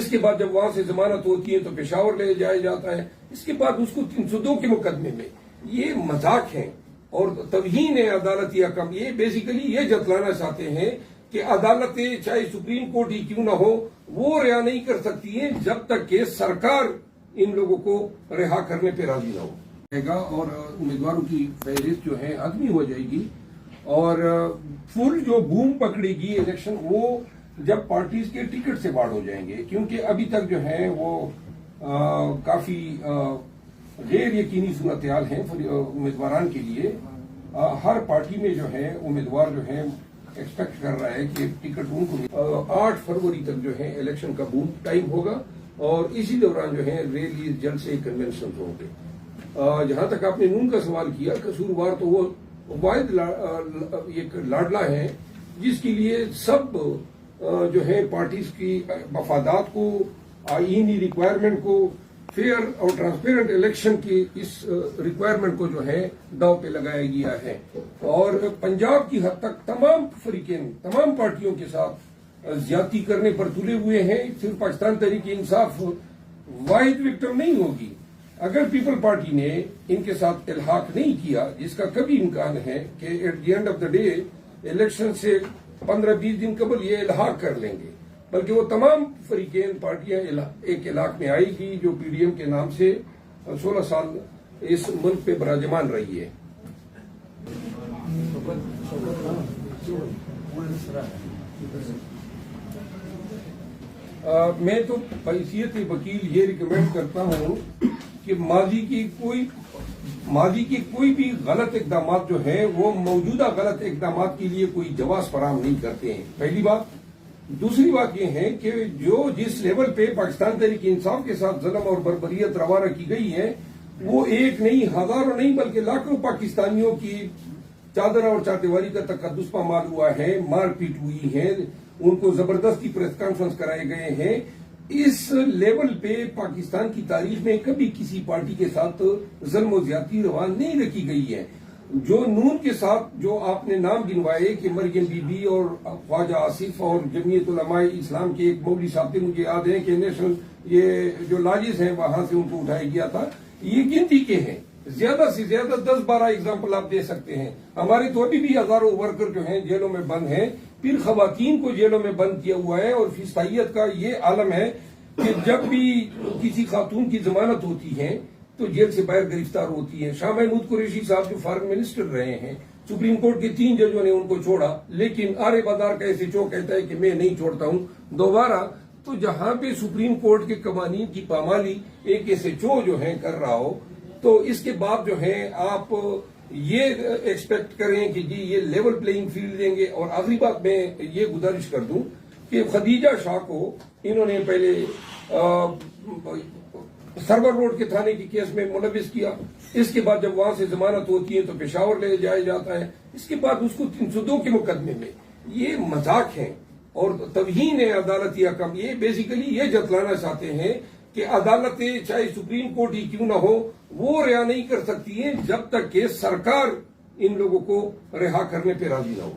اس کے بعد جب وہاں سے ضمانت ہوتی ہے تو پشاور لے جایا جاتا ہے، اس کے بعد اس کو 302 کے مقدمے میں. یہ مذاق ہیں اور توہین عدالت یا کم. یہ بیسیکلی یہ جتلانا چاہتے ہیں کہ عدالتیں چاہے سپریم کورٹ ہی کیوں نہ ہو وہ رہا نہیں کر سکتی ہیں جب تک کہ سرکار ان لوگوں کو رہا کرنے پہ راضی نہ ہو. اور امیدواروں کی فہرست جو ہے حتمی ہو جائے گی اور فل جو بوم پکڑے گی الیکشن وہ جب پارٹیز کے ٹکٹ سے باڑ ہو جائیں گے، کیونکہ ابھی تک جو ہے وہ کافی غیر یقینی صورتحال ہیں امیدواران کے لیے. ہر پارٹی میں جو ہے امیدوار جو ہے ایکسپیکٹ کر رہا ہے کہ ٹکٹ ان کو 8 فروری تک جو ہے الیکشن کا بوم ٹائم ہوگا اور اسی دوران جو ہے ریلیز جلد سے کنونشن ہوں گے. جہاں تک آپ نے نون کا سوال کیا، قصوروار تو وہ واحد ایک لاڈلا ہے جس کے لیے سب جو ہے پارٹیز کی مفادات کو، آئینی ریکوائرمنٹ کو، فیئر اور ٹرانسپیرنٹ الیکشن کی اس ریکوائرمنٹ کو جو ہے داؤ پہ لگایا گیا ہے. اور پنجاب کی حد تک تمام فریقین تمام پارٹیوں کے ساتھ زیادتی کرنے پر تلے ہوئے ہیں. صرف پاکستان تحریک انصاف واحد وکٹم نہیں ہوگی. اگر پیپل پارٹی نے ان کے ساتھ الحاق نہیں کیا، جس کا کبھی امکان ہے کہ at the end of the day election سے 15-20 دن قبل یہ الحاق کر لیں گے، بلکہ وہ تمام فریقین پارٹیاں ایک علاق میں آئی تھی جو پی ڈی ایم کے نام سے 16 سال اس ملک پہ براجمان رہی ہے. میں تو حیثیت وکیل یہ ریکمینڈ کرتا ہوں کہ ماضی کی کوئی بھی غلط اقدامات جو ہیں وہ موجودہ غلط اقدامات کے لیے کوئی جواز فراہم نہیں کرتے ہیں. پہلی بات. دوسری بات یہ ہے کہ جو جس لیول پہ پاکستان تحریک انصاف کے ساتھ ظلم اور بربریت روانہ کی گئی ہے وہ ایک نہیں، ہزاروں نہیں بلکہ لاکھوں پاکستانیوں کی چادر اور چاٹیواری کا تقدس پامال ہوا ہے، مار پیٹ ہوئی ہے، ان کو زبردستی پریس کانفرنس کرائے گئے ہیں. اس لیول پہ پاکستان کی تاریخ میں کبھی کسی پارٹی کے ساتھ ظلم و زیادتی روان نہیں رکھی گئی ہے. جو نون کے ساتھ جو آپ نے نام گنوائے کہ مریم بی بی اور خواجہ آصف اور جمعیت علماء اسلام کے ایک مولوی صاحب تھے، مجھے یاد ہے کہ نیشنل یہ جو لاجز ہیں وہاں سے ان کو اٹھایا گیا تھا. یہ گنتی کے ہیں، زیادہ سے زیادہ 10-12 اگزامپل آپ دے سکتے ہیں. ہمارے تو ابھی بھی ہزاروں ورکر جو ہیں جیلوں میں بند ہیں. پھر خواتین کو جیلوں میں بند کیا ہوا ہے اور فیصدیت کا یہ عالم ہے کہ جب بھی کسی خاتون کی ضمانت ہوتی ہے تو جیل سے باہر گرفتار ہوتی ہے. شاہ محمود قریشی صاحب جو فارن منسٹر رہے ہیں، سپریم کورٹ کے 3 ججوں نے ان کو چھوڑا، لیکن آرے بازار کا ایسے چو کہتا ہے کہ میں نہیں چھوڑتا ہوں دوبارہ. تو جہاں پہ سپریم کورٹ کے قوانین کی پامالی ایک ایسے چو جو ہے کر رہا ہو تو اس کے بعد جو ہے آپ یہ ایکسپیکٹ کریں کہ جی یہ لیول پلئنگ فیلڈ دیں گے. اور آخری بات میں یہ گزارش کر دوں کہ خدیجہ شاہ کو انہوں نے پہلے سرور روڈ کے تھانے کی کیس میں ملوث کیا، اس کے بعد جب وہاں سے ضمانت ہوتی ہے تو پشاور لے جایا جاتا ہے، اس کے بعد اس کو 302 کے مقدمے میں. یہ مذاق ہیں اور توہین عدالت یا کم. یہ بیسیکلی یہ جتلانا چاہتے ہیں کہ عدالتیں چاہے سپریم کورٹ ہی کیوں نہ ہو وہ رہا نہیں کر سکتی ہیں جب تک کہ سرکار ان لوگوں کو رہا کرنے پہ راضی نہ ہو.